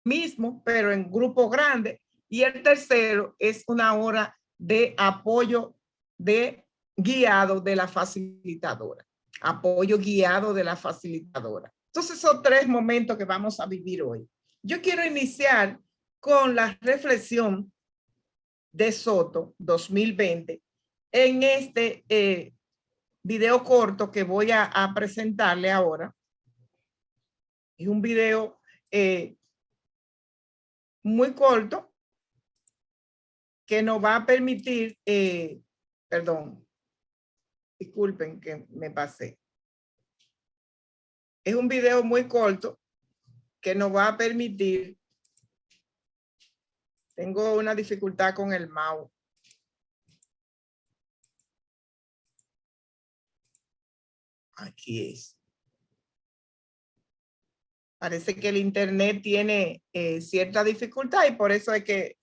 mismo, pero en grupo grande. Y el tercero es una hora de apoyo guiado de la facilitadora. Apoyo guiado de la facilitadora. Entonces son 3 momentos que vamos a vivir hoy. Yo quiero iniciar con la reflexión de Soto 2020 en este video corto que voy a presentarle ahora. Es un video muy corto que nos va a permitir, perdón, disculpen que me pasé. Es un video muy corto que nos va a permitir. Tengo una dificultad con el mouse. Aquí es. Parece que el internet tiene cierta dificultad y por eso es que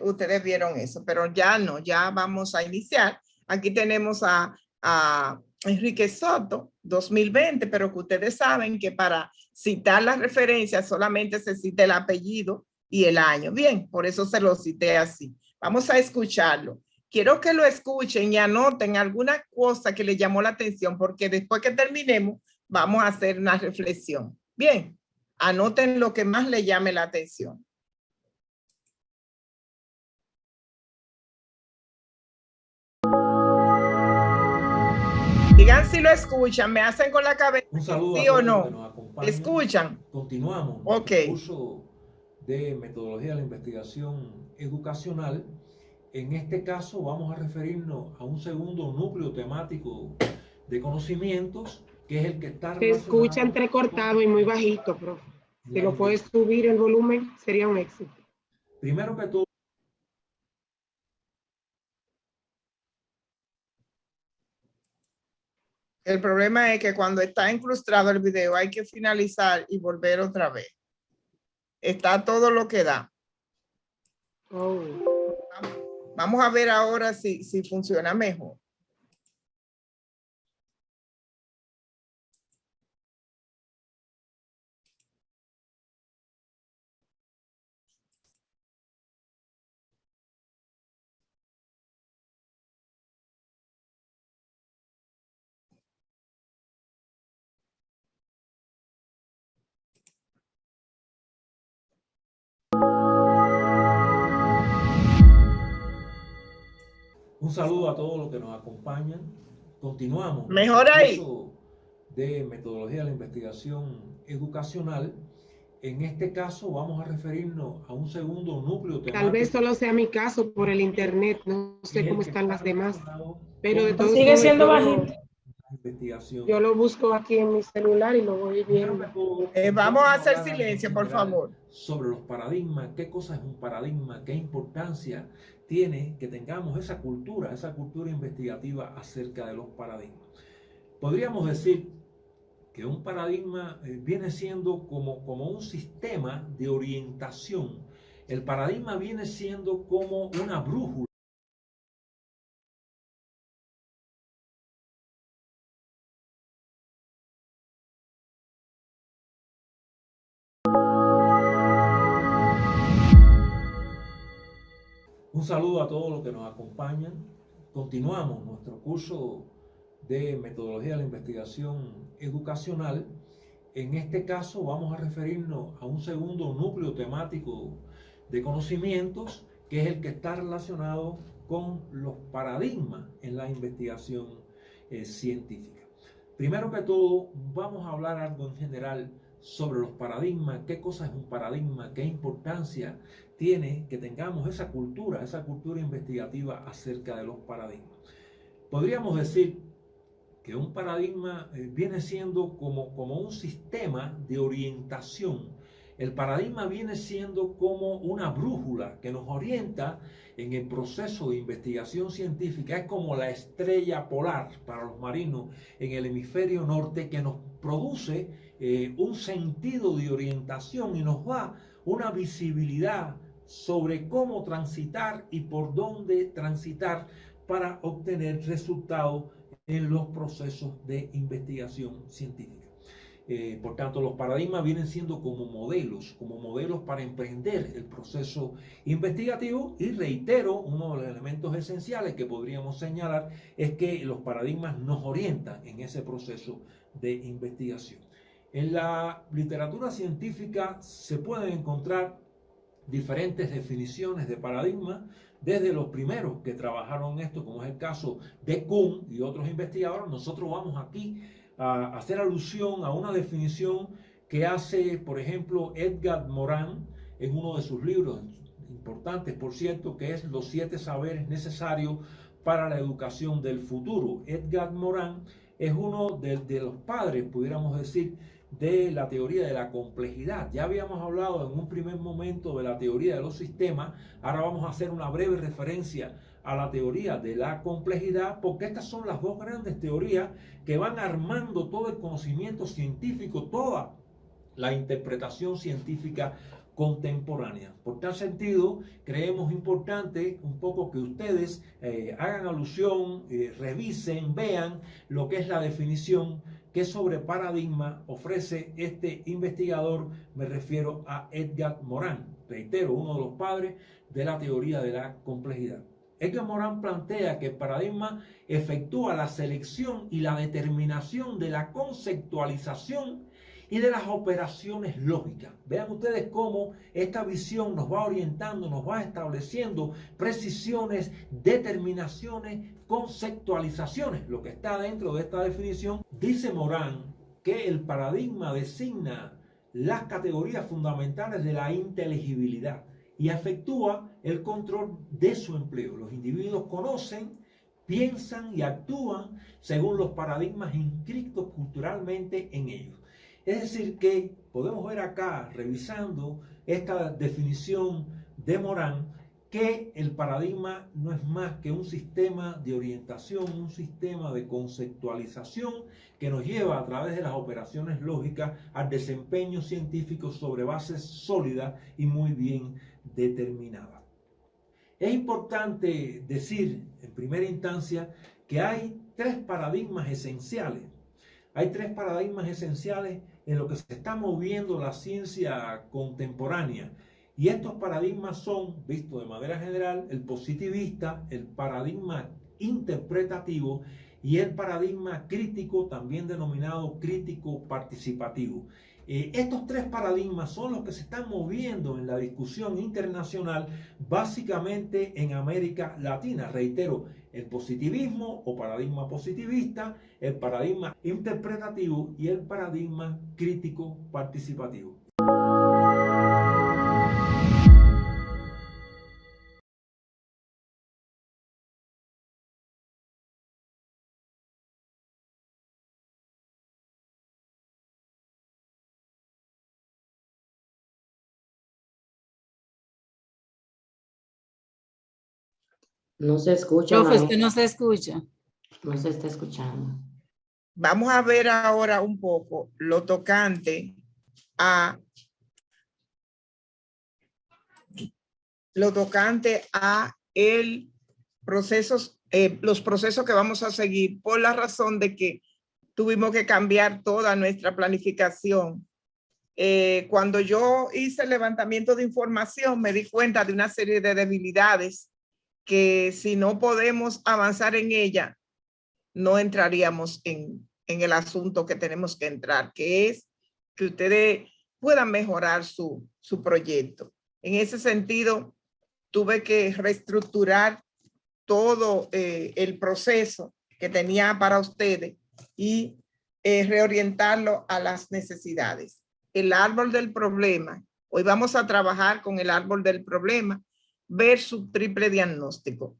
ustedes vieron eso, pero ya no, ya vamos a iniciar. Aquí tenemos a Enrique Soto 2020, pero que ustedes saben que para citar las referencias solamente se cita el apellido y el año. Bien, por eso se lo cité así. Vamos a escucharlo. Quiero que lo escuchen y anoten alguna cosa que les llamó la atención, porque después que terminemos vamos a hacer una reflexión. Bien, anoten lo que más les llame la atención. Digan si lo escuchan, me hacen con la cabeza. Un saludo sí a o todos no. los que nos acompañan. ¿Escuchan? Continuamos Okay. el curso de metodología de la investigación educacional. En este caso vamos a referirnos a un segundo núcleo temático de conocimientos, que es el que está Se escucha entrecortado y muy bajito, profe. Si lo puedes subir el volumen, sería un éxito. Primero que todo, el problema es que cuando está incrustado el video hay que finalizar y volver otra vez. Está todo lo que da. Oh. Vamos a ver ahora si funciona mejor. un saludo a todos los que nos acompañan. Continuamos. Mejor ahí. El curso de metodología de la investigación educacional. En este caso vamos a referirnos a un segundo núcleo temático. Tal vez solo sea mi caso por el internet, no sé cómo están las demás, pero de todos sigue siendo bajito. Yo lo busco aquí en mi celular y lo voy viendo. Vamos a hacer silencio, por favor. Sobre los paradigmas, qué cosa es un paradigma, qué importancia tiene que tengamos esa cultura investigativa acerca de los paradigmas. Podríamos decir que un paradigma viene siendo como un sistema de orientación. El paradigma viene siendo como una brújula. Un saludo a todos los que nos acompañan. Continuamos nuestro curso de metodología de la investigación educacional. En este caso vamos a referirnos a un segundo núcleo temático de conocimientos, que es el que está relacionado con los paradigmas en la investigación científica. Primero que todo, vamos a hablar algo en general sobre los paradigmas, qué cosa es un paradigma, qué importancia tiene que tengamos esa cultura investigativa acerca de los paradigmas. Podríamos decir que un paradigma viene siendo como un sistema de orientación. El paradigma viene siendo como una brújula que nos orienta en el proceso de investigación científica. Es como la estrella polar para los marinos en el hemisferio norte, que nos produce un sentido de orientación y nos da una visibilidad sobre cómo transitar y por dónde transitar para obtener resultados en los procesos de investigación científica. Por tanto, los paradigmas vienen siendo como modelos para emprender el proceso investigativo. Y reitero, uno de los elementos esenciales que podríamos señalar es que los paradigmas nos orientan en ese proceso de investigación. En la literatura científica se pueden encontrar diferentes definiciones de paradigmas, desde los primeros que trabajaron esto, como es el caso de Kuhn y otros investigadores. Nosotros vamos aquí a hacer alusión a una definición que hace, por ejemplo, Edgar Morin en uno de sus libros importantes, por cierto, que es Los 7 saberes necesarios para la educación del futuro. Edgar Morin es uno de los padres, pudiéramos decir, de la teoría de la complejidad. Ya habíamos hablado en un primer momento de la teoría de los sistemas. Ahora vamos a hacer una breve referencia a la teoría de la complejidad, porque estas son las dos grandes teorías que van armando todo el conocimiento científico, toda la interpretación científica contemporánea. Por tal sentido, creemos importante un poco que ustedes hagan alusión, revisen, vean lo que es la definición que sobre paradigma ofrece este investigador. Me refiero a Edgar Morin, reitero, uno de los padres de la teoría de la complejidad. Edgar Morin plantea que el paradigma efectúa la selección y la determinación de la conceptualización y de las operaciones lógicas. Vean ustedes cómo esta visión nos va orientando, nos va estableciendo precisiones, determinaciones, conceptualizaciones. Lo que está dentro de esta definición, dice Morin que el paradigma designa las categorías fundamentales de la inteligibilidad y efectúa el control de su empleo. Los individuos conocen, piensan y actúan según los paradigmas inscritos culturalmente en ellos. Es decir, que podemos ver acá, revisando esta definición de Morin, que el paradigma no es más que un sistema de orientación, un sistema de conceptualización que nos lleva a través de las operaciones lógicas al desempeño científico sobre bases sólidas y muy bien determinadas. Es importante decir, en primera instancia, que hay tres paradigmas esenciales. Hay tres paradigmas esenciales en lo que se está moviendo la ciencia contemporánea. Y estos paradigmas son, visto de manera general, el positivista, el paradigma interpretativo y el paradigma crítico, también denominado crítico participativo. Estos tres paradigmas son los que se están moviendo en la discusión internacional, básicamente en América Latina. Reitero, el positivismo o paradigma positivista, el paradigma interpretativo y el paradigma crítico participativo. No se escucha. Profe, usted no se escucha. No se está escuchando. Vamos a ver ahora un poco lo tocante a los procesos que vamos a seguir, por la razón de que tuvimos que cambiar toda nuestra planificación. Cuando yo hice el levantamiento de información, me di cuenta de una serie de debilidades que si no podemos avanzar en ella, no entraríamos en el asunto que tenemos que entrar, que es que ustedes puedan mejorar su proyecto. En ese sentido, tuve que reestructurar todo el proceso que tenía para ustedes y reorientarlo a las necesidades. El árbol del problema. Hoy vamos a trabajar con el árbol del problema, ver su triple diagnóstico.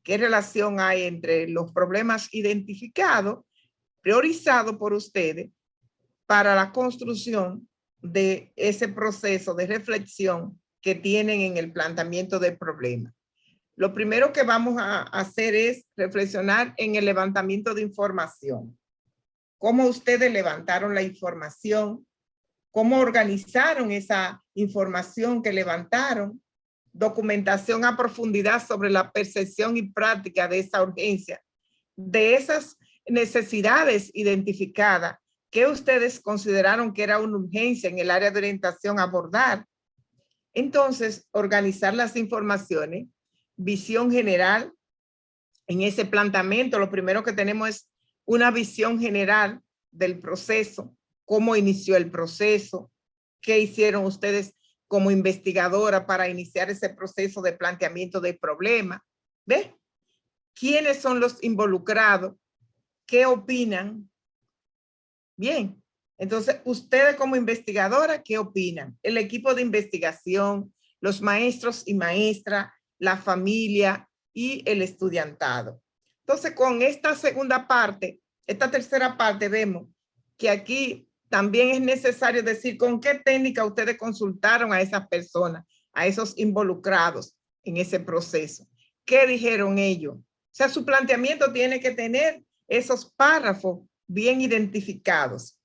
¿Qué relación hay entre los problemas identificados, priorizados por ustedes, para la construcción de ese proceso de reflexión que tienen en el planteamiento del problema? Lo primero que vamos a hacer es reflexionar en el levantamiento de información. ¿Cómo ustedes levantaron la información? ¿Cómo organizaron esa información que levantaron? Documentación a profundidad sobre la percepción y práctica de esa urgencia, de esas necesidades identificadas ¿Qué ustedes consideraron que era una urgencia en el área de orientación abordar? Entonces, organizar las informaciones, visión general. En ese planteamiento, lo primero que tenemos es una visión general del proceso, cómo inició el proceso, qué hicieron ustedes como investigadora para iniciar ese proceso de planteamiento del problema. ¿Ve? ¿Quiénes son los involucrados? ¿Qué opinan? Bien, entonces ustedes como investigadora, ¿qué opinan? El equipo de investigación, los maestros y maestras, la familia y el estudiantado. Entonces, con esta segunda parte, esta tercera parte, vemos que aquí también es necesario decir con qué técnica ustedes consultaron a esas personas, a esos involucrados en ese proceso. ¿Qué dijeron ellos? O sea, su planteamiento tiene que tener esos párrafos bien identificados.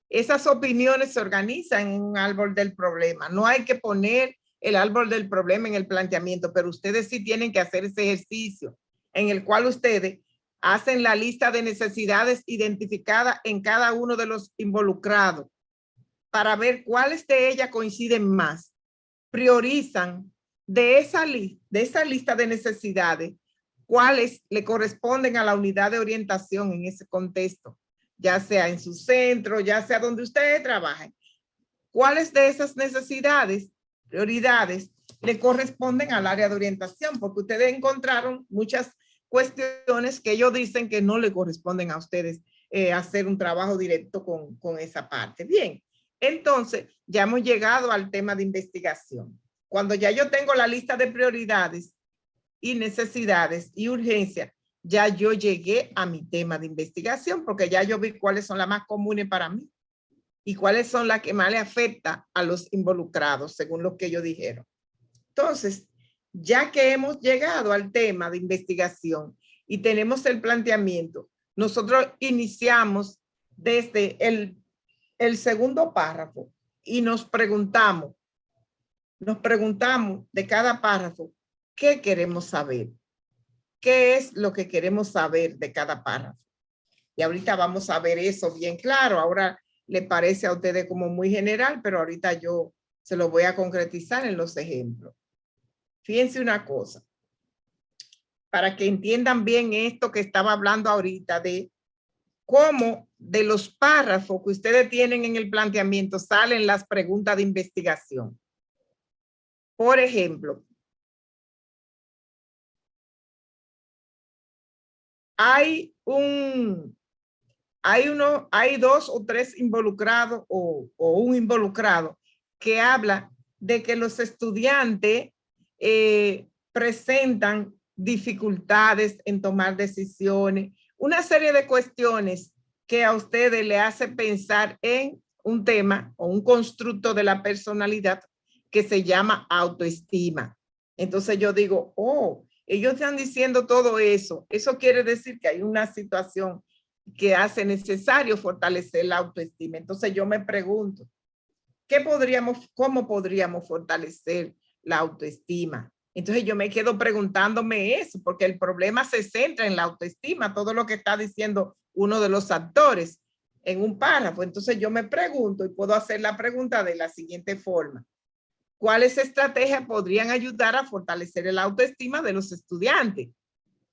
Esas opiniones se organizan en un árbol del problema. No hay que poner el árbol del problema en el planteamiento, pero ustedes sí tienen que hacer ese ejercicio en el cual ustedes hacen la lista de necesidades identificadas en cada uno de los involucrados para ver cuáles de ellas coinciden más. Priorizan de esa lista de necesidades cuáles le corresponden a la unidad de orientación en ese contexto, ya sea en su centro, ya sea donde ustedes trabajen. ¿Cuáles de esas necesidades, prioridades, le corresponden al área de orientación? Porque ustedes encontraron muchas cuestiones que ellos dicen que no le corresponden a ustedes hacer un trabajo directo con esa parte. Bien, entonces ya hemos llegado al tema de investigación. Cuando ya yo tengo la lista de prioridades y necesidades y urgencias, ya yo llegué a mi tema de investigación porque ya yo vi cuáles son las más comunes para mí y cuáles son las que más le afecta a los involucrados, según lo que ellos dijeron. Entonces, ya que hemos llegado al tema de investigación y tenemos el planteamiento, nosotros iniciamos desde el segundo párrafo y nos preguntamos de cada párrafo, ¿qué queremos saber? ¿Qué es lo que queremos saber de cada párrafo? Y ahorita vamos a ver eso bien claro. Ahora le parece a ustedes como muy general, pero ahorita yo se lo voy a concretizar en los ejemplos. Fíjense una cosa, para que entiendan bien esto que estaba hablando ahorita de cómo de los párrafos que ustedes tienen en el planteamiento salen las preguntas de investigación. Por ejemplo, hay dos o tres involucrados o un involucrado que habla de que los estudiantes presentan dificultades en tomar decisiones, una serie de cuestiones que a ustedes le hace pensar en un tema o un constructo de la personalidad que se llama autoestima. Entonces yo digo, oh, ellos están diciendo todo eso. Eso quiere decir que hay una situación que hace necesario fortalecer la autoestima. Entonces yo me pregunto, ¿cómo podríamos fortalecer la autoestima? Entonces yo me quedo preguntándome eso, porque el problema se centra en la autoestima, todo lo que está diciendo uno de los actores en un párrafo. Entonces yo me pregunto y puedo hacer la pregunta de la siguiente forma. ¿Cuáles estrategias podrían ayudar a fortalecer la autoestima de los estudiantes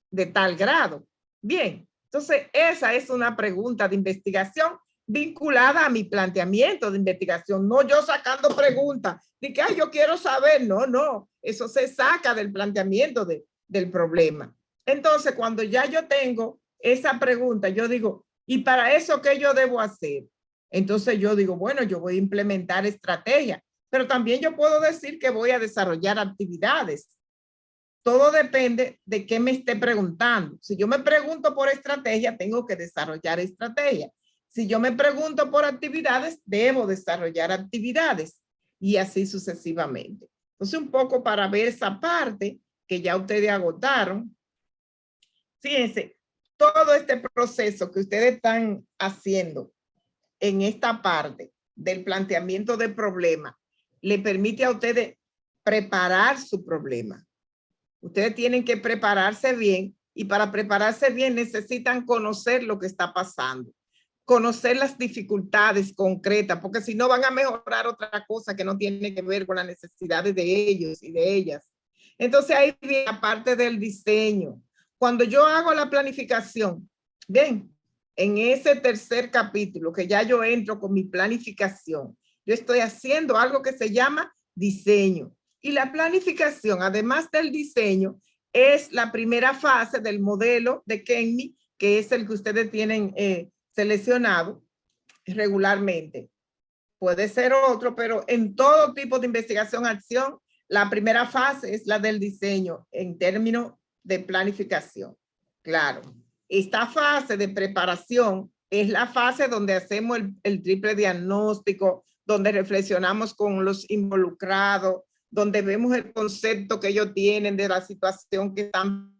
de tal grado? Bien, entonces esa es una pregunta de investigación vinculada a mi planteamiento de investigación, no yo sacando preguntas de que yo quiero saber, no, eso se saca del planteamiento del problema. Entonces, cuando ya yo tengo esa pregunta, yo digo, ¿y para eso qué yo debo hacer? Entonces yo digo, bueno, yo voy a implementar estrategias, pero también yo puedo decir que voy a desarrollar actividades. Todo depende de qué me esté preguntando. Si yo me pregunto por estrategia, tengo que desarrollar estrategia. Si yo me pregunto por actividades, debo desarrollar actividades y así sucesivamente. Entonces, un poco para ver esa parte que ya ustedes agotaron. Fíjense, todo este proceso que ustedes están haciendo en esta parte del planteamiento del problema le permite a ustedes preparar su problema. Ustedes tienen que prepararse bien y para prepararse bien necesitan conocer lo que está pasando. conocer las dificultades concretas, porque si no van a mejorar otra cosa que no tiene que ver con las necesidades de ellos y de ellas. Entonces ahí viene la parte del diseño. Cuando yo hago la planificación, bien, en ese tercer capítulo que ya yo entro con mi planificación, yo estoy haciendo algo que se llama diseño. Y la planificación, además del diseño, es la primera fase del modelo de Kenny, que es el que ustedes tienen seleccionado regularmente. Puede ser otro, pero en todo tipo de investigación, acción, la primera fase es la del diseño en términos de planificación. Claro, esta fase de preparación es la fase donde hacemos el triple diagnóstico, donde reflexionamos con los involucrados, donde vemos el concepto que ellos tienen de la situación que están.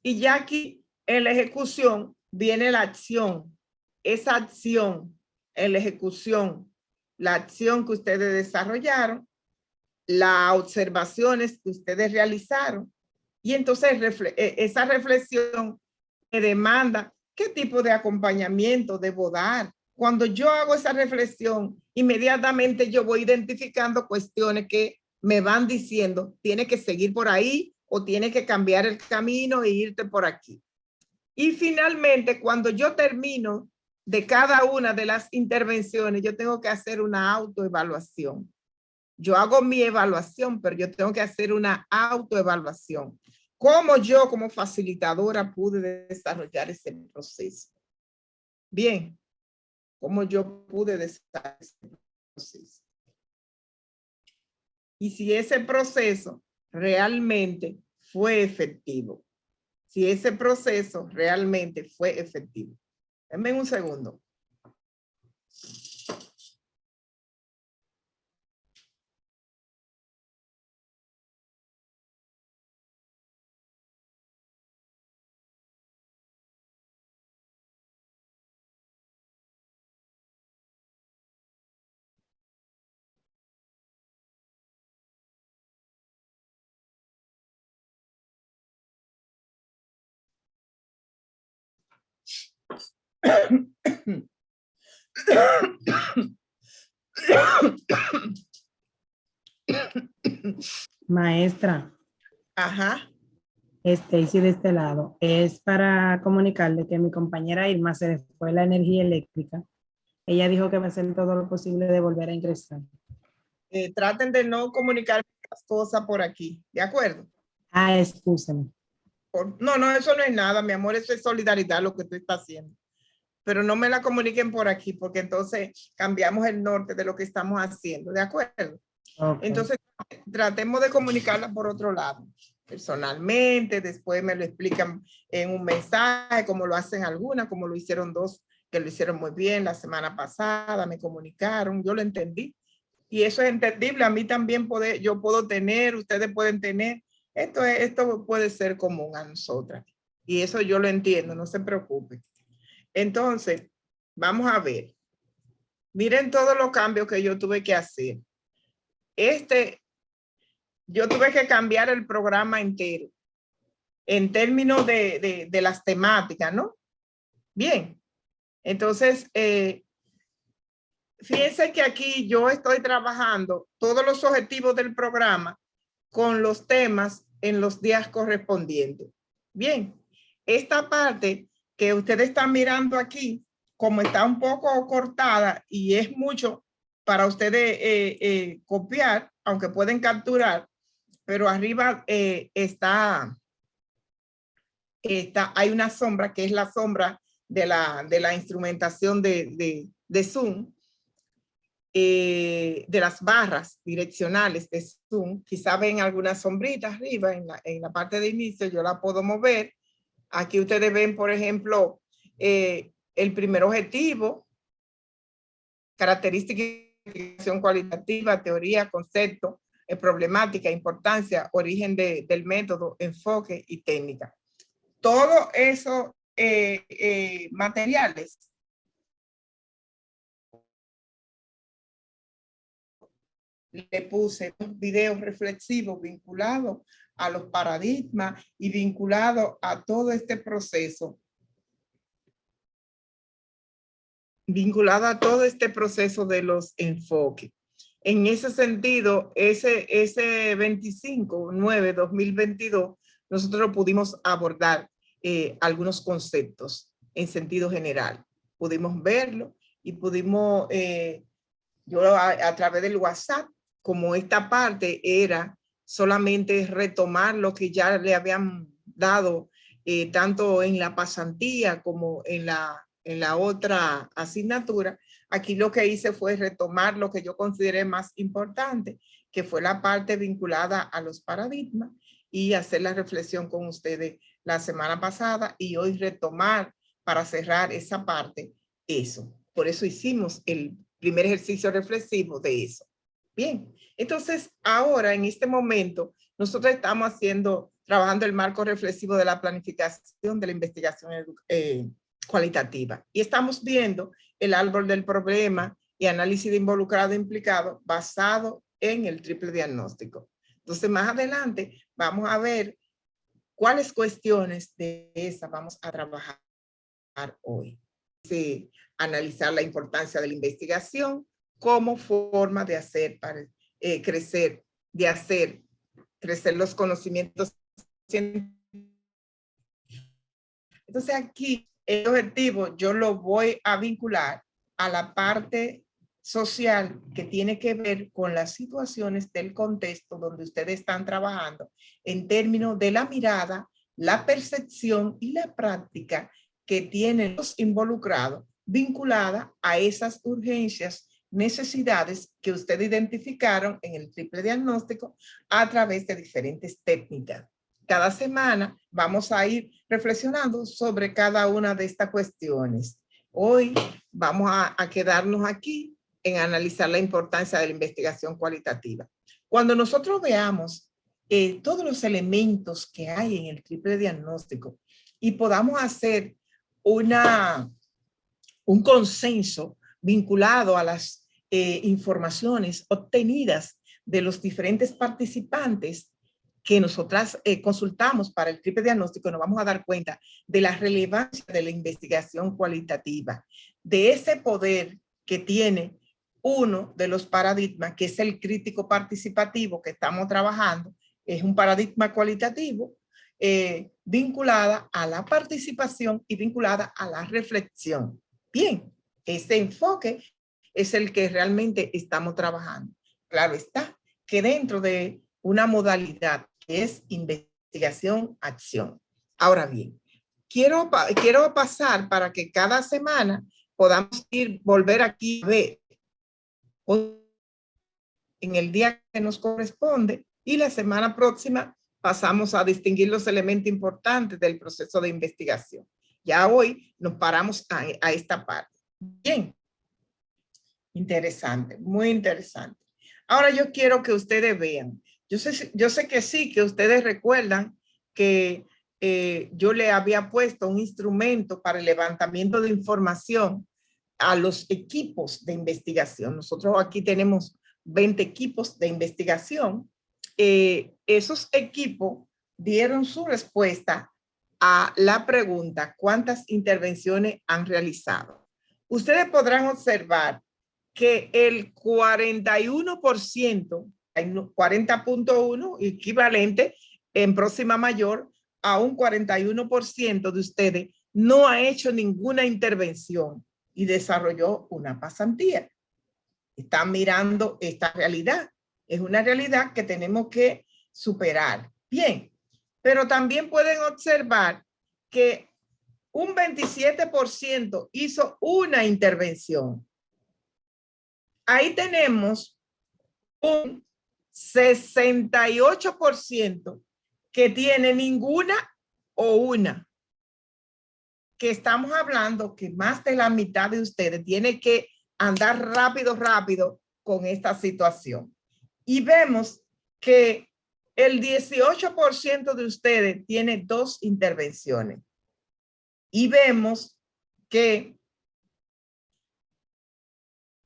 Y ya aquí en la ejecución viene la acción. Esa acción en la ejecución, la acción que ustedes desarrollaron, las observaciones que ustedes realizaron. Y entonces esa reflexión me demanda qué tipo de acompañamiento debo dar. Cuando yo hago esa reflexión, inmediatamente yo voy identificando cuestiones que me van diciendo, tiene que seguir por ahí o tiene que cambiar el camino e irte por aquí. Y finalmente, cuando yo termino de cada una de las intervenciones, yo tengo que hacer una autoevaluación. Yo hago mi evaluación, pero yo tengo que hacer una autoevaluación. ¿Cómo yo como facilitadora pude desarrollar ese proceso? Bien, ¿cómo yo pude desarrollar ese proceso? Y si ese proceso realmente fue efectivo. Si ese proceso realmente fue efectivo. Denme un segundo. Maestra, Ajá. Stacy de este lado, es para comunicarle que mi compañera Irma se le fue la energía eléctrica. Ella dijo que va a hacer todo lo posible de volver a ingresar. Traten de no comunicar las cosas por aquí, ¿de acuerdo? Ah, excúseme. No, no, eso no es nada, mi amor, eso es solidaridad lo que tú estás haciendo. Pero no me la comuniquen por aquí, porque entonces cambiamos el norte de lo que estamos haciendo, ¿de acuerdo? Okay. Entonces, tratemos de comunicarla por otro lado, personalmente, después me lo explican en un mensaje, como lo hacen algunas, como lo hicieron dos, que lo hicieron muy bien la semana pasada, me comunicaron, yo lo entendí. Y eso es entendible, a mí también yo puedo tener, ustedes pueden tener, esto puede ser común a nosotras. Y eso yo lo entiendo, no se preocupen. Entonces, vamos a ver. Miren todos los cambios que yo tuve que hacer. Yo tuve que cambiar el programa entero en términos de las temáticas, ¿no? Bien. Entonces, fíjense que aquí yo estoy trabajando todos los objetivos del programa con los temas en los días correspondientes. Bien, esta parte que ustedes están mirando aquí, como está un poco cortada y es mucho para ustedes copiar, aunque pueden capturar, pero arriba hay una sombra que es la sombra de la instrumentación de Zoom, de las barras direccionales de Zoom. Quizá ven alguna sombrita arriba en la parte de inicio, yo la puedo mover. Aquí ustedes ven, por ejemplo, el primer objetivo, característica cualitativa, teoría, concepto, problemática, importancia, origen del método, enfoque y técnica. Todo eso materiales le puse videos reflexivos vinculados a los paradigmas y vinculados a todo este proceso vinculada a todo este proceso de los enfoques. En ese sentido, ese 25/9/2022, nosotros pudimos abordar algunos conceptos en sentido general. Pudimos verlo y pudimos, yo a través del WhatsApp, como esta parte era solamente retomar lo que ya le habían dado, tanto en la pasantía como en la otra asignatura, aquí lo que hice fue retomar lo que yo consideré más importante, que fue la parte vinculada a los paradigmas, y hacer la reflexión con ustedes la semana pasada y hoy retomar para cerrar esa parte, eso. Por eso hicimos el primer ejercicio reflexivo de eso. Bien, entonces ahora en este momento nosotros estamos trabajando el marco reflexivo de la planificación de la investigación cualitativa, y estamos viendo el árbol del problema y análisis de involucrado e implicado basado en el triple diagnóstico. Entonces más adelante vamos a ver cuáles cuestiones de esas vamos a trabajar hoy. Sí, analizar la importancia de la investigación como forma de hacer crecer los conocimientos científicos. Entonces aquí el objetivo yo lo voy a vincular a la parte social que tiene que ver con las situaciones del contexto donde ustedes están trabajando en términos de la mirada, la percepción y la práctica que tienen los involucrados vinculada a esas urgencias, necesidades que ustedes identificaron en el triple diagnóstico a través de diferentes técnicas. Cada semana vamos a ir reflexionando sobre cada una de estas cuestiones. Hoy vamos a quedarnos aquí en analizar la importancia de la investigación cualitativa. Cuando nosotros veamos todos los elementos que hay en el triple diagnóstico y podamos hacer un consenso vinculado a las informaciones obtenidas de los diferentes participantes que nosotras consultamos para el triple diagnóstico, nos vamos a dar cuenta de la relevancia de la investigación cualitativa, de ese poder que tiene uno de los paradigmas, que es el crítico participativo que estamos trabajando. Es un paradigma cualitativo vinculada a la participación y vinculada a la reflexión. Bien, ese enfoque es el que realmente estamos trabajando. Claro está que dentro de una modalidad que es investigación-acción. Ahora bien, quiero pasar para que cada semana podamos volver aquí a ver en el día que nos corresponde, y la semana próxima pasamos a distinguir los elementos importantes del proceso de investigación. Ya hoy nos paramos a esta parte. Bien, interesante, muy interesante. Ahora yo quiero que ustedes vean. Yo sé que sí, que ustedes recuerdan que yo le había puesto un instrumento para el levantamiento de información a los equipos de investigación. Nosotros aquí tenemos 20 equipos de investigación. Esos equipos dieron su respuesta a la pregunta: ¿cuántas intervenciones han realizado? Ustedes podrán observar que el 41%, 40.1 equivalente en próxima mayor a un 41% de ustedes no ha hecho ninguna intervención y desarrolló una pasantía. Están mirando esta realidad. Es una realidad que tenemos que superar. Bien, pero también pueden observar que un 27% hizo una intervención. Ahí tenemos un 68% que tiene ninguna o una. Que estamos hablando que más de la mitad de ustedes tiene que andar rápido con esta situación. Y vemos que el 18% de ustedes tiene 2 intervenciones. Y vemos que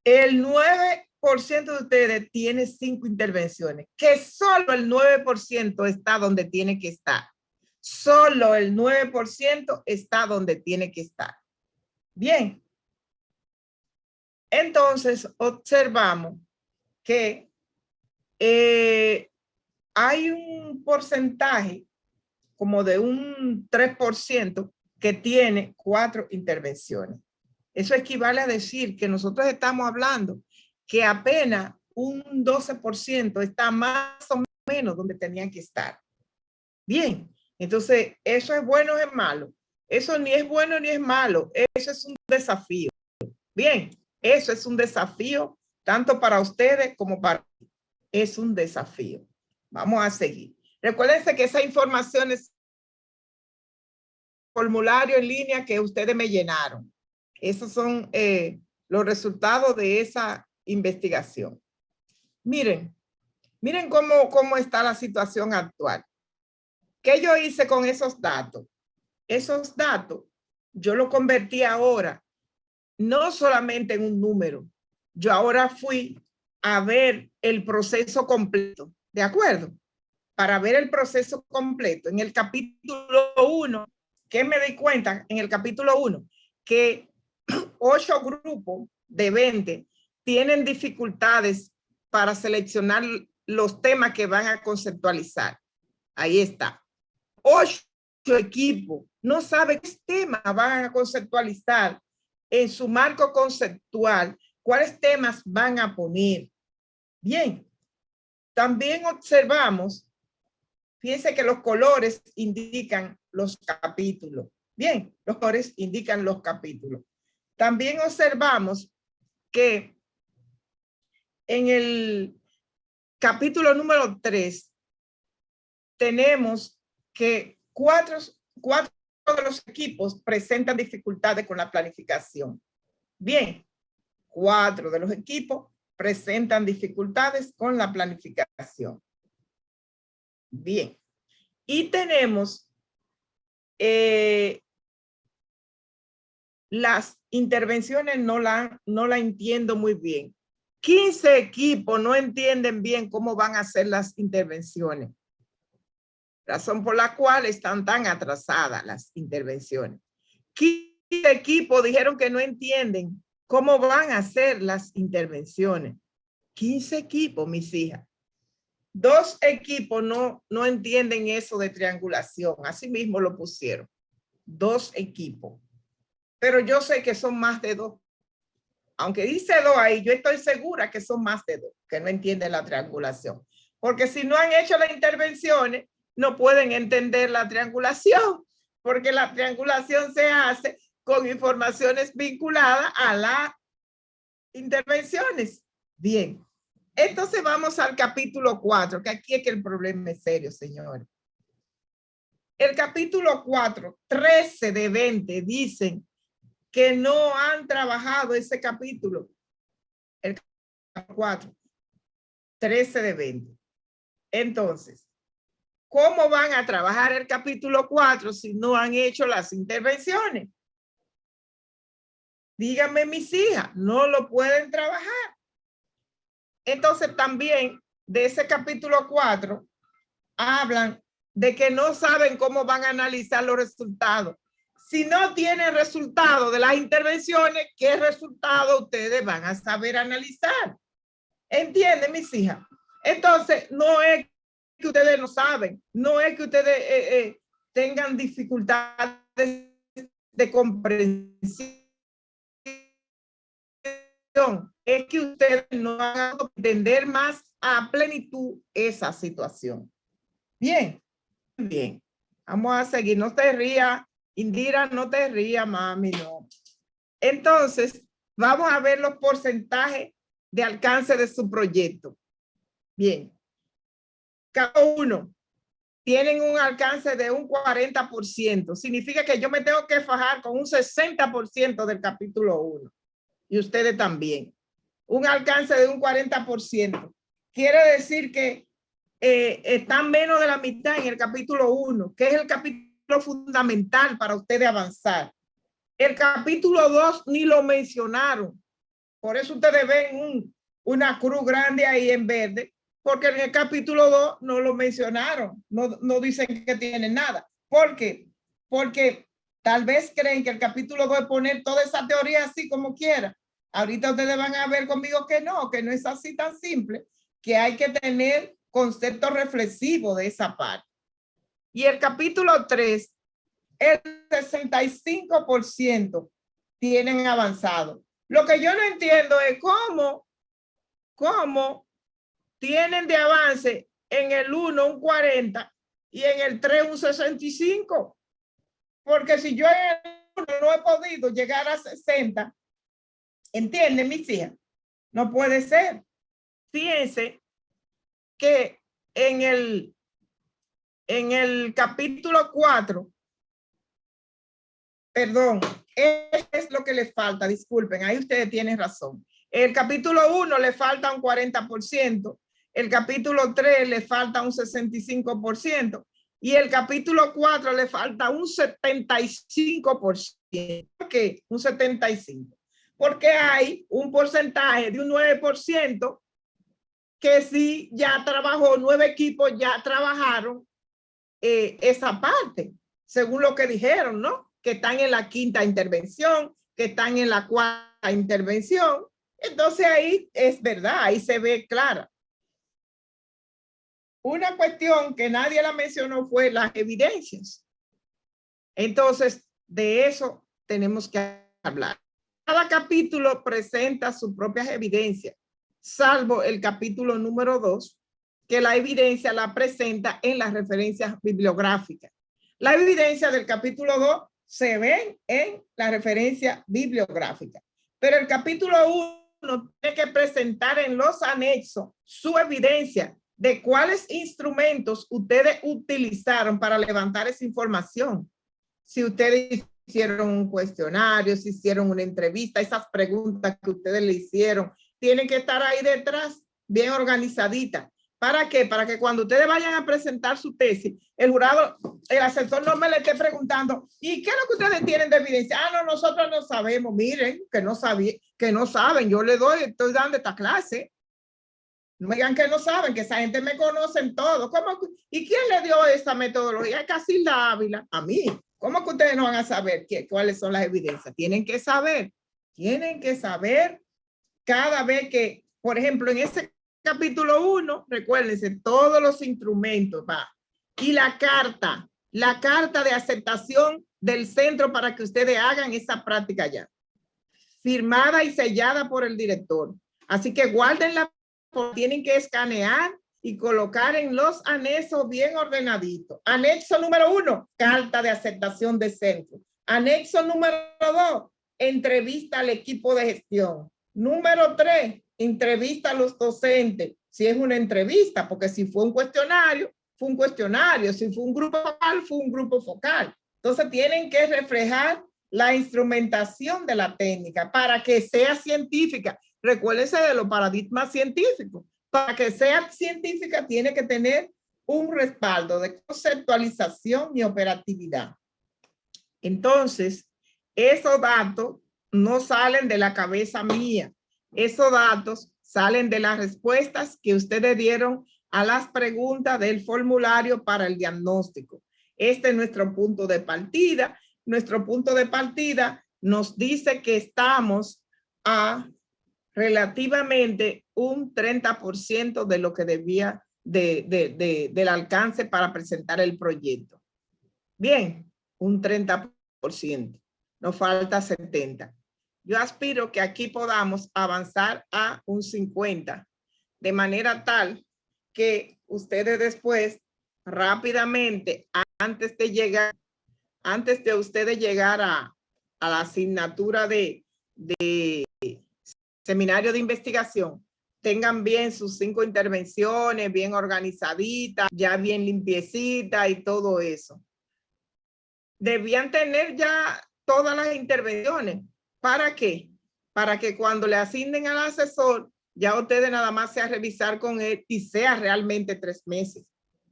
el 9% de ustedes tiene 5 intervenciones, que solo el 9% está donde tiene que estar. Solo el 9% está donde tiene que estar. Bien. Entonces, observamos que hay un porcentaje como de un 3% que tiene 4 intervenciones. Eso equivale a decir que nosotros estamos hablando que apenas un 12% está más o menos donde tenían que estar. Bien, entonces, ¿eso es bueno o es malo? Eso ni es bueno ni es malo, eso es un desafío. Bien, eso es un desafío tanto para ustedes como para mí. Es un desafío. Vamos a seguir. Recuérdense que esa información es formulario en línea que ustedes me llenaron. Esos son los resultados de esa investigación. Miren cómo está la situación actual. ¿Qué yo hice con esos datos? Esos datos yo los convertí ahora no solamente en un número. Yo ahora fui a ver el proceso completo, ¿de acuerdo? Para ver el proceso completo. En el capítulo 1, ¿qué me di cuenta? En el capítulo 1, que 8 grupos de 20 tienen dificultades para seleccionar los temas que van a conceptualizar. Ahí está. 8 equipos no saben qué temas van a conceptualizar en su marco conceptual, cuáles temas van a poner. Bien, también observamos, fíjense que los colores indican los capítulos. Bien, los colores indican los capítulos. También observamos que en el capítulo número 3 tenemos que cuatro de los equipos presentan dificultades con la planificación. Bien, 4 de los equipos presentan dificultades con la planificación. Bien, y tenemos las intervenciones no la entiendo muy bien. 15 equipos no entienden bien cómo van a hacer las intervenciones. Razón por la cual están tan atrasadas las intervenciones. 15 equipos dijeron que no entienden cómo van a hacer las intervenciones. 15 equipos, mis hijas. 2 equipos no entienden eso de triangulación. Así mismo lo pusieron. 2 equipos. Pero yo sé que son más de 2. Aunque dice 2 ahí, yo estoy segura que son más de 2 que no entienden la triangulación. Porque si no han hecho las intervenciones, no pueden entender la triangulación, porque la triangulación se hace con informaciones vinculadas a las intervenciones. Bien, entonces vamos al capítulo 4, que aquí es que el problema es serio, señores. El capítulo 4, 13 de 20 dicen que no han trabajado ese capítulo. El capítulo 4, 13 de 20. Entonces, ¿cómo van a trabajar el capítulo 4 si no han hecho las intervenciones? Díganme, mis hijas, no lo pueden trabajar. Entonces también de ese capítulo 4 hablan de que no saben cómo van a analizar los resultados. Si no tienen resultado de las intervenciones, ¿qué resultado ustedes van a saber analizar? ¿Entienden, mis hijas? Entonces, no es que ustedes no saben, no es que ustedes tengan dificultades de comprensión, es que ustedes no van a entender más a plenitud esa situación. Bien, bien, vamos a seguir, no te rías, Indira, no te rías, mami, no. Entonces, vamos a ver los porcentajes de alcance de su proyecto. Bien. Cada uno tienen un alcance de un 40%. Significa que yo me tengo que fajar con un 60% del capítulo 1. Y ustedes también. Un alcance de un 40%. Quiere decir que están menos de la mitad en el capítulo 1, que es el capítulo fundamental para ustedes avanzar. El capítulo 2 ni lo mencionaron. Por eso ustedes ven una cruz grande ahí en verde, porque en el capítulo 2 no lo mencionaron, no dicen que tienen nada. ¿Por qué? Porque tal vez creen que el capítulo 2 es poner toda esa teoría así como quiera. Ahorita ustedes van a ver conmigo que no es así tan simple, que hay que tener concepto reflexivo de esa parte. Y el capítulo 3, el 65% tienen avanzado. Lo que yo no entiendo es cómo tienen de avance en el 1 un 40 y en el 3 un 65. Porque si yo en el 1 no he podido llegar a 60, ¿entienden, mis hijas? No puede ser. Fíjense que en el capítulo 4, perdón, es lo que les falta, disculpen, ahí ustedes tienen razón. El capítulo 1 le falta un 40%, el capítulo 3 le falta un 65% y el capítulo 4 le falta un 75%. ¿Por qué? Un 75%. Porque hay un porcentaje de un 9% que sí ya trabajó, 9 equipos ya trabajaron esa parte, según lo que dijeron, ¿no? Que están en la 5ª intervención, que están en la 4ª intervención. Entonces ahí es verdad, ahí se ve clara. Una cuestión que nadie la mencionó fue las evidencias. Entonces, de eso tenemos que hablar. Cada capítulo presenta sus propias evidencias, salvo el capítulo número 2, que la evidencia la presenta en las referencias bibliográficas. La evidencia del capítulo 2 se ven en la referencia bibliográfica, pero el capítulo 1 tiene que presentar en los anexos su evidencia de cuáles instrumentos ustedes utilizaron para levantar esa información. Si ustedes hicieron un cuestionario, si hicieron una entrevista, esas preguntas que ustedes le hicieron, tienen que estar ahí detrás, bien organizaditas. ¿Para qué? Para que cuando ustedes vayan a presentar su tesis, el jurado, el asesor no me le esté preguntando, ¿y qué es lo que ustedes tienen de evidencia? Ah, no, nosotros no sabemos. Miren, que no saben. Yo le estoy dando esta clase. No me digan que no saben, que esa gente me conoce en todo. ¿Y quién le dio esa metodología? Casilda Ávila, a mí. ¿Cómo que ustedes no van a saber cuáles son las evidencias? Tienen que saber cada vez que, por ejemplo, en ese capítulo 1, recuérdense, todos los instrumentos, y la carta de aceptación del centro para que ustedes hagan esa práctica ya, firmada y sellada por el director. Así que guárdenla, porque tienen que escanear y colocar en los anexos bien ordenaditos. Anexo número 1, carta de aceptación de centro. Anexo número 2, entrevista al equipo de gestión. Número 3, entrevista a los docentes. Si es una entrevista, porque si fue un cuestionario, fue un cuestionario. Si fue un grupo focal, fue un grupo focal. Entonces tienen que reflejar la instrumentación de la técnica para que sea científica. Recuérdense de los paradigmas científicos. Para que sea científica tiene que tener un respaldo de conceptualización y operatividad. Entonces, esos datos no salen de la cabeza mía. Esos datos salen de las respuestas que ustedes dieron a las preguntas del formulario para el diagnóstico. Este es nuestro punto de partida. Nuestro punto de partida nos dice que estamos a relativamente un 30% de lo que debía del alcance para presentar el proyecto. Bien, un 30%. Nos falta 70%. Yo aspiro que aquí podamos avanzar a un 50%, de manera tal que ustedes después, rápidamente, antes de ustedes llegar a la asignatura de seminario de investigación, tengan bien sus 5 intervenciones, bien organizaditas, ya bien limpiecitas y todo eso. Debían tener ya todas las intervenciones. ¿Para qué? Para que cuando le asignen al asesor, ya ustedes nada más sea revisar con él y sea realmente 3 meses.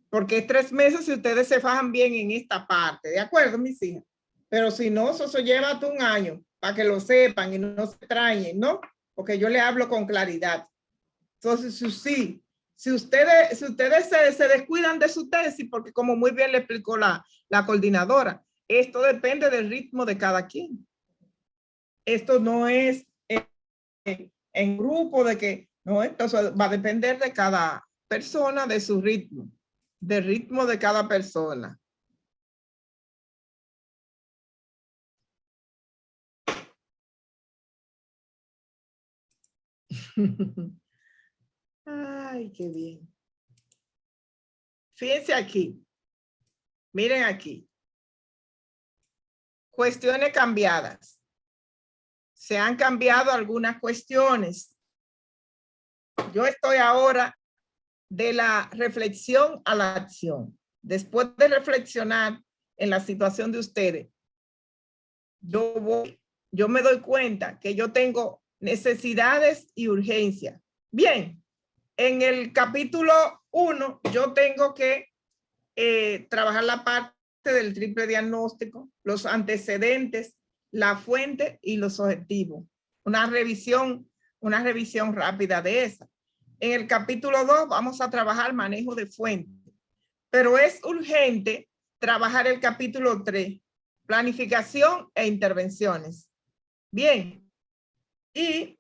Porque es 3 meses si ustedes se fajan bien en esta parte. ¿De acuerdo, mis hijas? Pero si no, eso lleva hasta 1 año para que lo sepan y no se extrañen, ¿no? Porque yo le hablo con claridad. Entonces, si ustedes se descuidan de su tesis, porque como muy bien le explicó la coordinadora, esto depende del ritmo de cada quien. Esto no es en grupo, de que no, entonces va a depender de cada persona, de su ritmo, del ritmo de cada persona. Ay, qué bien. Fíjense aquí. Miren aquí. Cuestiones cambiadas. Se han cambiado algunas cuestiones. Yo estoy ahora de la reflexión a la acción. Después de reflexionar en la situación de ustedes, yo me doy cuenta que yo tengo necesidades y urgencias. Bien, en el capítulo 1 yo tengo que trabajar la parte del triple diagnóstico, los antecedentes, la fuente y los objetivos. Una revisión rápida de esa. En el capítulo 2 vamos a trabajar manejo de fuente, pero es urgente trabajar el capítulo 3, planificación e intervenciones. Bien, y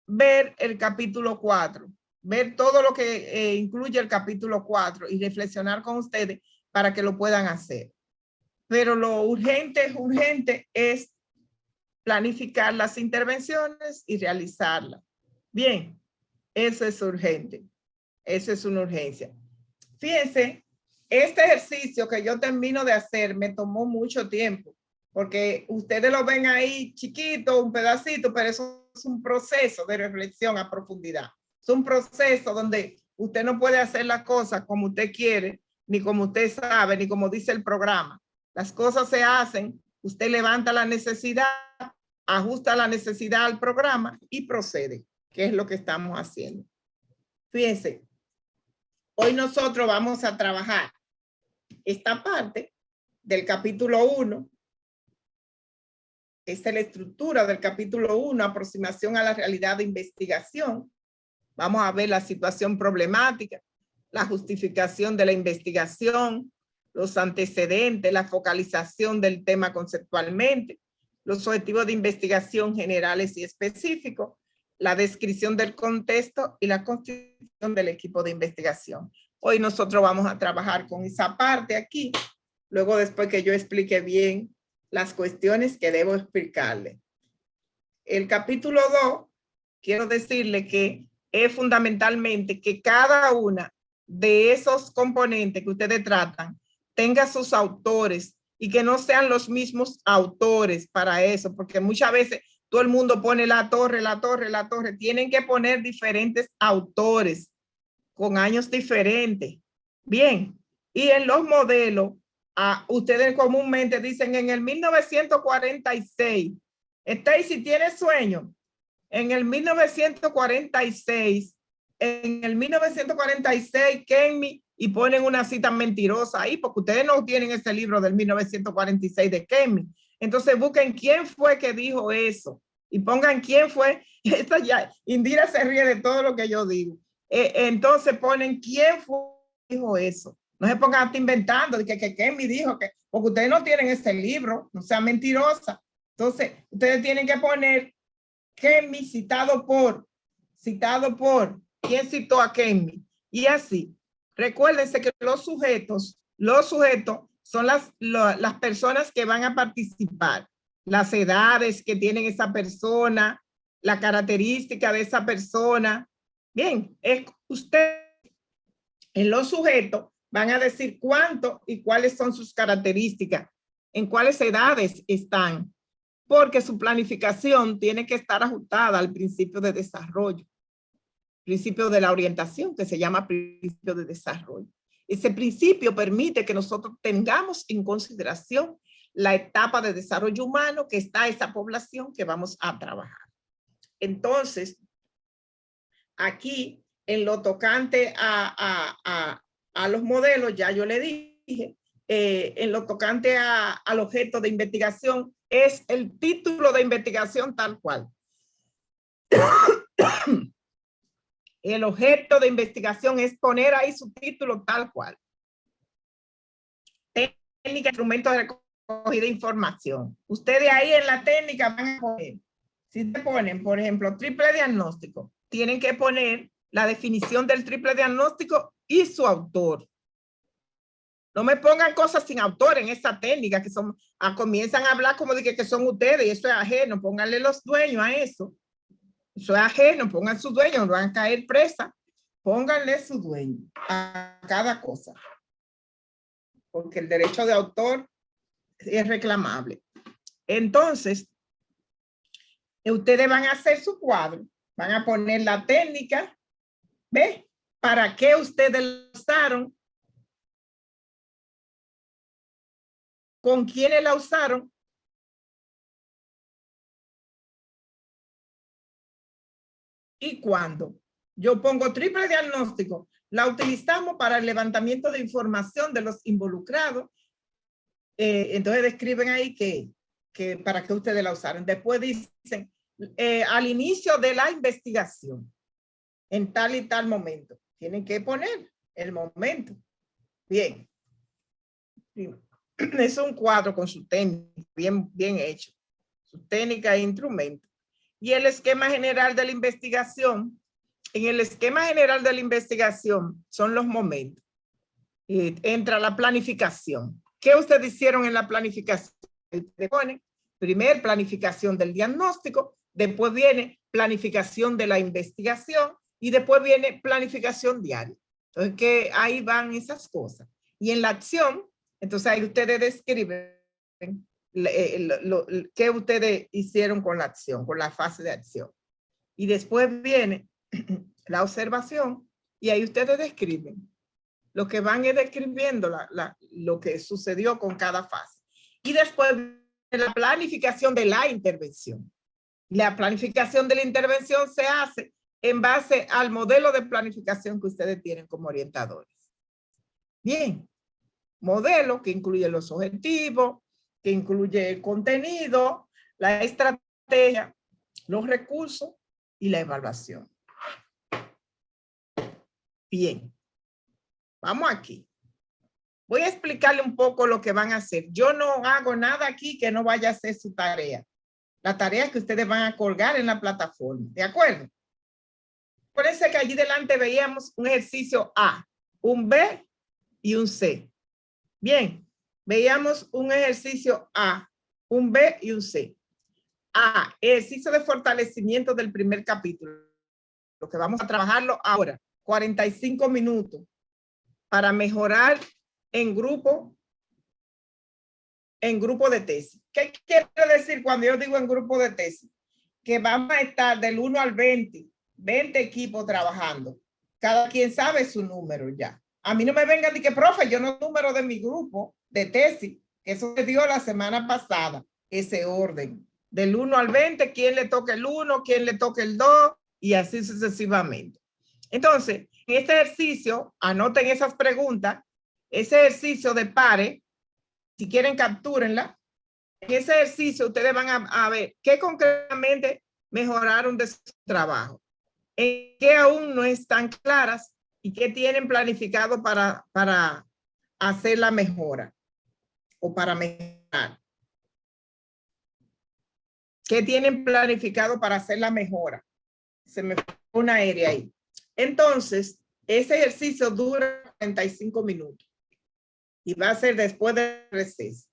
ver el capítulo 4, ver todo lo que incluye el capítulo 4 y reflexionar con ustedes para que lo puedan hacer. Pero lo urgente es planificar las intervenciones y realizarlas. Bien, eso es urgente. Eso es una urgencia. Fíjense, este ejercicio que yo termino de hacer me tomó mucho tiempo, porque ustedes lo ven ahí chiquito, un pedacito, pero eso es un proceso de reflexión a profundidad. Es un proceso donde usted no puede hacer las cosas como usted quiere, ni como usted sabe, ni como dice el programa. Las cosas se hacen, usted levanta la necesidad, ajusta la necesidad al programa y procede, que es lo que estamos haciendo. Fíjense, hoy nosotros vamos a trabajar esta parte del capítulo 1. Esta es la estructura del capítulo 1, aproximación a la realidad de investigación. Vamos a ver la situación problemática, la justificación de la investigación, los antecedentes, la focalización del tema conceptualmente, los objetivos de investigación generales y específicos, la descripción del contexto y la constitución del equipo de investigación. Hoy nosotros vamos a trabajar con esa parte aquí, luego después que yo explique bien las cuestiones que debo explicarle. El capítulo 2, quiero decirle que es fundamentalmente que cada una de esos componentes que ustedes tratan tenga sus autores y que no sean los mismos autores para eso, porque muchas veces todo el mundo pone la torre. Tienen que poner diferentes autores con años diferentes. Bien, y en los modelos, ustedes comúnmente dicen en el 1946, Stacy tiene sueño. En el 1946, Kenmi, y ponen una cita mentirosa ahí, porque ustedes no tienen ese libro del 1946 de Kenmi. Entonces busquen quién fue que dijo eso y pongan quién fue. Esta ya, Indira se ríe de todo lo que yo digo. Entonces ponen quién fue que dijo eso. No se pongan hasta inventando de que Kenmi dijo que, porque ustedes no tienen ese libro, no sean mentirosa. Entonces ustedes tienen que poner Kenmi citado por, ¿quién citó a Kenmi? Y así. Recuérdense que los sujetos son las personas que van a participar, las edades que tienen esa persona, la característica de esa persona. Bien, usted en los sujetos van a decir cuánto y cuáles son sus características, en cuáles edades están, porque su planificación tiene que estar ajustada al principio de desarrollo, principio de la orientación, que se llama principio de desarrollo. Ese principio permite que nosotros tengamos en consideración la etapa de desarrollo humano que está esa población que vamos a trabajar. Entonces, aquí, en lo tocante a los modelos, ya yo le dije, en lo tocante al objeto de investigación, es el título de investigación tal cual. El objeto de investigación es poner ahí su título tal cual. Técnica, instrumentos de recogida de información. Ustedes ahí en la técnica van a poner Si te ponen, por ejemplo, triple diagnóstico, tienen que poner la definición del triple diagnóstico y su autor. No me pongan cosas sin autor en esta técnica, que son, comienzan a hablar como de que son ustedes, y eso es ajeno. Pónganle los dueños a eso. Eso es ajeno, pongan su dueño, no van a caer presa. Pónganle su dueño a cada cosa. Porque el derecho de autor es reclamable. Entonces, ustedes van a hacer su cuadro, van a poner la técnica, ¿ve? ¿Para qué ustedes la usaron? ¿Con quiénes la usaron? ¿Y cuándo? Yo pongo triple diagnóstico. La utilizamos para el levantamiento de información de los involucrados. Entonces describen ahí que para qué ustedes la usaron. Después dicen, al inicio de la investigación, en tal y tal momento. Tienen que poner el momento. Bien. Es un cuadro con su técnica bien hecho. Su técnica e instrumento. Y el esquema general de la investigación. En el esquema general de la investigación son los momentos. Entra la planificación. ¿Qué ustedes hicieron en la planificación? Ustedes ponen primero planificación del diagnóstico, después viene planificación de la investigación y después viene planificación diaria. Entonces, que ahí van esas cosas. Y en la acción, entonces ahí ustedes describen qué ustedes hicieron con la acción, con la fase de acción. Y después viene la observación y ahí ustedes describen. Lo que van es describiendo lo que sucedió con cada fase. Y después la planificación de la intervención. La planificación de la intervención se hace en base al modelo de planificación que ustedes tienen como orientadores. Bien, modelo que incluye los objetivos, que incluye el contenido, la estrategia, los recursos y la evaluación. Bien, vamos aquí. Voy a explicarle un poco lo que van a hacer. Yo no hago nada aquí que no vaya a hacer su tarea. La tarea que ustedes van a colgar en la plataforma. ¿De acuerdo? Acuérdense que allí delante veíamos un ejercicio A, un B y un C. Bien, veíamos un ejercicio A, un B y un C. A, ejercicio de fortalecimiento del primer capítulo. Lo que vamos a trabajarlo ahora, 45 minutos para mejorar en grupo de tesis. ¿Qué quiere decir cuando yo digo en grupo de tesis? Que vamos a estar del 1 al 20 equipos trabajando. Cada quien sabe su número ya. A mí no me vengan de que, profe, yo no número de mi grupo de tesis, que eso se dio la semana pasada, ese orden. Del 1 al 20, quién le toca el 1, quién le toca el 2, y así sucesivamente. Entonces, en este ejercicio, anoten esas preguntas, ese ejercicio de pares, si quieren captúrenla. En ese ejercicio ustedes van a ver qué concretamente mejoraron de su trabajo, en qué aún no están claras y qué tienen planificado para hacer la mejora o para mejorar. ¿Qué tienen planificado para hacer la mejora? Se me fue una aérea ahí. Entonces, ese ejercicio dura 45 minutos y va a ser después del receso.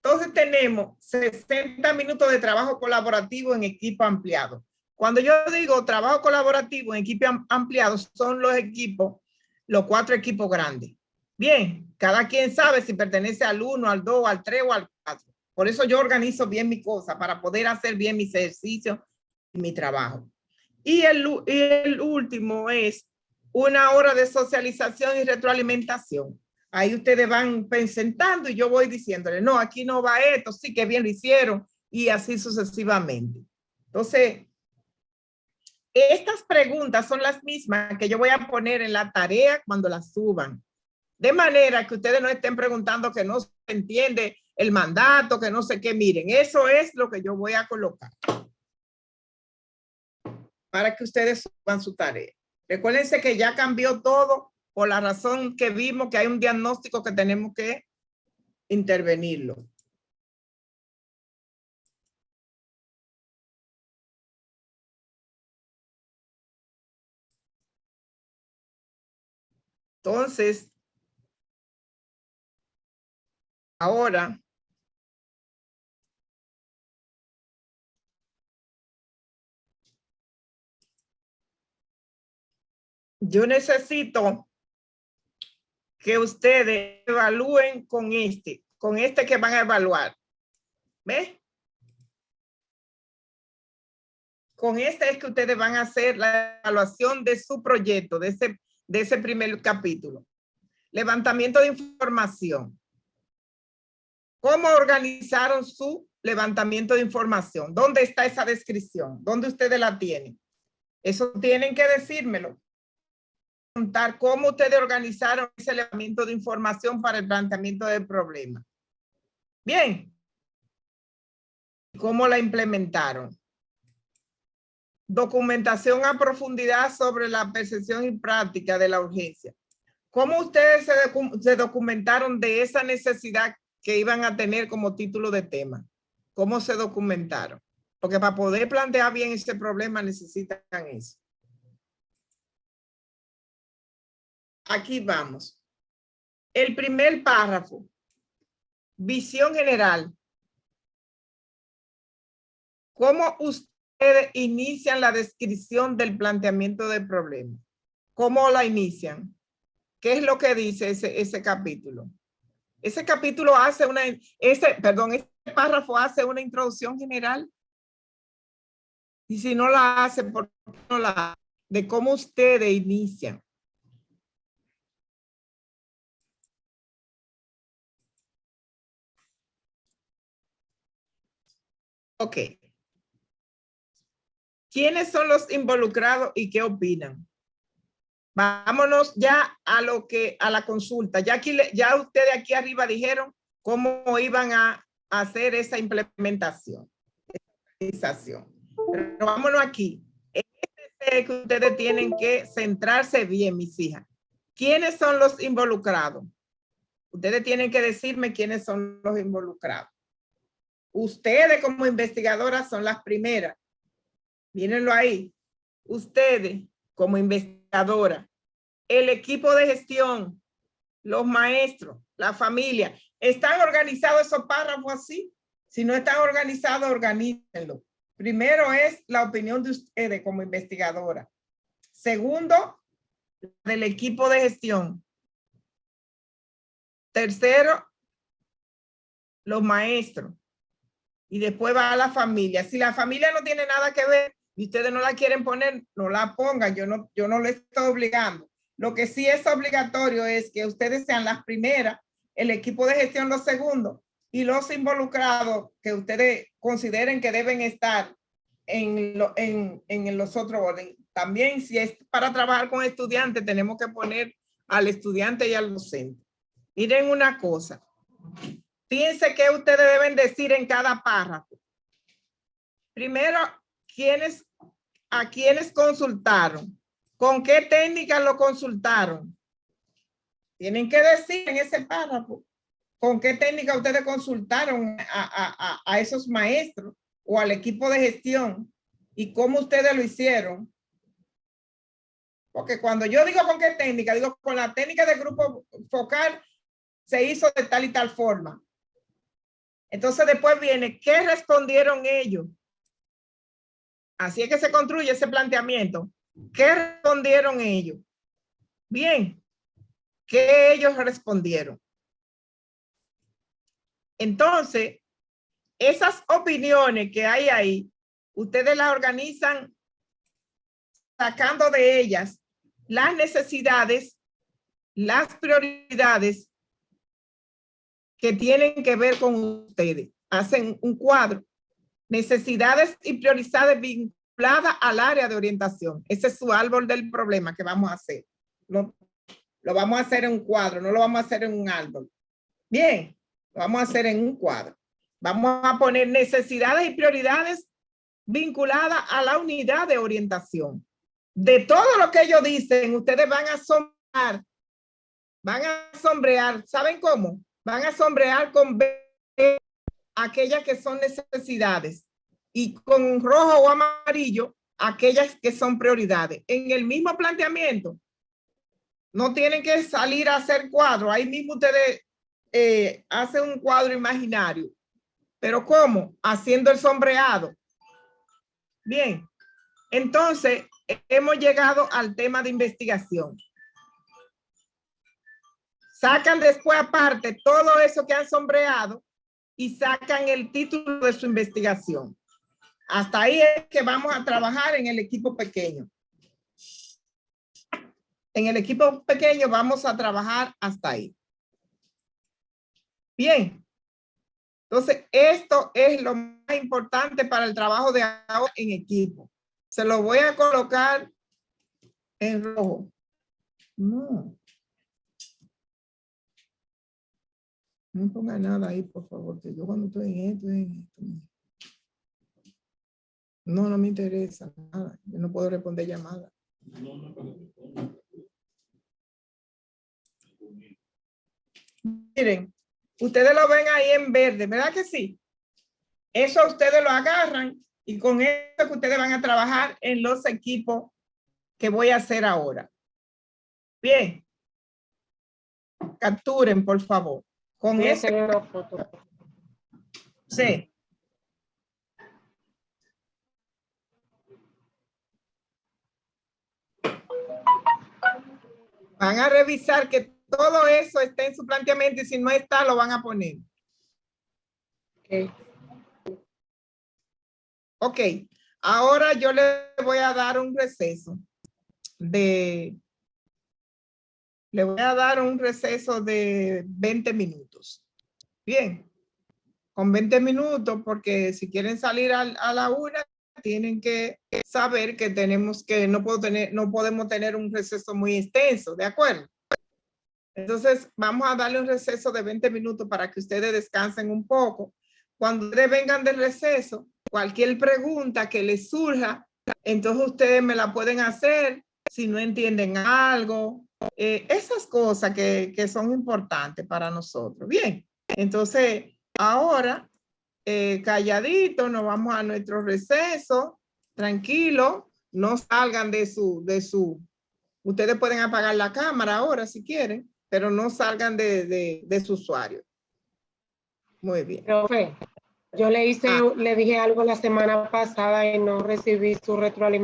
Entonces tenemos 60 minutos de trabajo colaborativo en equipo ampliado. Cuando yo digo trabajo colaborativo en equipo ampliado, son los equipos, los 4 equipos grandes. Bien, cada quien sabe si pertenece al 1, al 2, al 3 o al 4. Por eso yo organizo bien mi cosa, para poder hacer bien mis ejercicios y mi trabajo. Y el último es 1 hora de socialización y retroalimentación. Ahí ustedes van presentando y yo voy diciéndole, no, aquí no va esto, sí que bien lo hicieron, y así sucesivamente. Entonces, estas preguntas son las mismas que yo voy a poner en la tarea cuando las suban. De manera que ustedes no estén preguntando que no se entiende el mandato, que no sé qué. Miren, eso es lo que yo voy a colocar para que ustedes suban su tarea. Recuérdense que ya cambió todo por la razón que vimos que hay un diagnóstico que tenemos que intervenirlo. Entonces, ahora, yo necesito que ustedes evalúen con este que van a evaluar. ¿Ves? Con este es que ustedes van a hacer la evaluación de su proyecto, de ese primer capítulo. Levantamiento de información. ¿Cómo organizaron su levantamiento de información? ¿Dónde está esa descripción? ¿Dónde ustedes la tienen? Eso tienen que decírmelo. Contar cómo ustedes organizaron ese levantamiento de información para el planteamiento del problema. Bien. ¿Cómo la implementaron? Documentación a profundidad sobre la percepción y práctica de la urgencia. ¿Cómo ustedes se documentaron de esa necesidad que iban a tener como título de tema? ¿Cómo se documentaron? Porque para poder plantear bien ese problema necesitan eso. Aquí vamos. El primer párrafo. Visión general. ¿Cómo ustedes inician la descripción del planteamiento del problema? ¿Cómo la inician? ¿Qué es lo que dice ese capítulo? Ese capítulo hace ese párrafo hace una introducción general. Y si no la hace, ¿por qué no la hace? De cómo ustedes inician. Ok. ¿Quiénes son los involucrados y qué opinan? Vámonos ya a la consulta. Ya ustedes aquí arriba dijeron cómo iban a hacer esa implementación. Pero vámonos aquí. Que ustedes tienen que centrarse bien, mis hijas. ¿Quiénes son los involucrados? Ustedes tienen que decirme quiénes son los involucrados. Ustedes como investigadoras son las primeras. Mírenlo ahí. Ustedes como investigadora, el equipo de gestión, los maestros, la familia. ¿Están organizados esos párrafos así? Si no están organizados, organícenlo. Primero es la opinión de ustedes como investigadora. Segundo, del equipo de gestión. Tercero, los maestros. Y después va a la familia. Si la familia no tiene nada que ver y ustedes no la quieren poner, no la pongan. Yo no les estoy obligando. Lo que sí es obligatorio es que ustedes sean las primeras, el equipo de gestión los segundos y los involucrados que ustedes consideren que deben estar en los otros orden. También si es para trabajar con estudiantes, tenemos que poner al estudiante y al docente. Miren una cosa. Fíjense qué ustedes deben decir en cada párrafo. Primero, a quiénes consultaron. ¿Con qué técnica lo consultaron? Tienen que decir en ese párrafo con qué técnica ustedes consultaron a esos maestros o al equipo de gestión y cómo ustedes lo hicieron. Porque cuando yo digo con qué técnica, digo con la técnica de grupo focal se hizo de tal y tal forma. Entonces después viene, ¿qué respondieron ellos? Así es que se construye ese planteamiento. ¿Qué respondieron ellos? Bien, ¿qué ellos respondieron? Entonces, esas opiniones que hay ahí, ustedes las organizan sacando de ellas las necesidades, las prioridades que tienen que ver con ustedes. Hacen un cuadro. Necesidades y prioridades vinculadas al área de orientación. Ese es su árbol del problema que vamos a hacer. Lo vamos a hacer en un cuadro, no lo vamos a hacer en un árbol. Bien, lo vamos a hacer en un cuadro. Vamos a poner necesidades y prioridades vinculadas a la unidad de orientación. De todo lo que ellos dicen, ustedes van a sombrear, ¿saben cómo? Van a sombrear con aquellas que son necesidades y con rojo o amarillo aquellas que son prioridades. En el mismo planteamiento No tienen que salir a hacer cuadros. Ahí mismo ustedes hacen un cuadro imaginario. ¿Pero cómo? Haciendo el sombreado. Bien. Entonces, hemos llegado al tema de investigación. Sacan después aparte todo eso que han sombreado y sacan el título de su investigación. Hasta ahí es que vamos a trabajar en el equipo pequeño. En el equipo pequeño vamos a trabajar hasta ahí. Bien. Entonces, esto es lo más importante para el trabajo de ahora en equipo. Se lo voy a colocar en rojo. No. No ponga nada ahí, por favor, que yo cuando estoy en esto. No, no me interesa nada. Yo no puedo responder llamadas. Miren, ustedes lo ven ahí en verde, ¿verdad que sí? Eso ustedes lo agarran y con eso que ustedes van a trabajar en los equipos que voy a hacer ahora. Bien. Capturen, por favor. Con Voy a ese. hacer una foto. Sí. Van a revisar que todo eso esté en su planteamiento y si no está, lo van a poner. Okay. Ok. Ahora yo le voy a dar un receso de... Le voy a dar un receso de 20 minutos. Bien. Con 20 minutos, porque si quieren salir a la 1, tienen que saber que tenemos que, no podemos tener un receso muy extenso, ¿de acuerdo? Entonces, vamos a darle un receso de 20 minutos para que ustedes descansen un poco. Cuando ustedes vengan del receso, cualquier pregunta que les surja, entonces ustedes me la pueden hacer si no entienden algo. Esas cosas que son importantes para nosotros. Bien, entonces, ahora, calladito, nos vamos a nuestro receso, tranquilo, no salgan de su, ustedes pueden apagar la cámara ahora si quieren, pero no salgan de su usuario. Muy bien. Profe, yo le dije algo la semana pasada y no recibí su retroalimentación.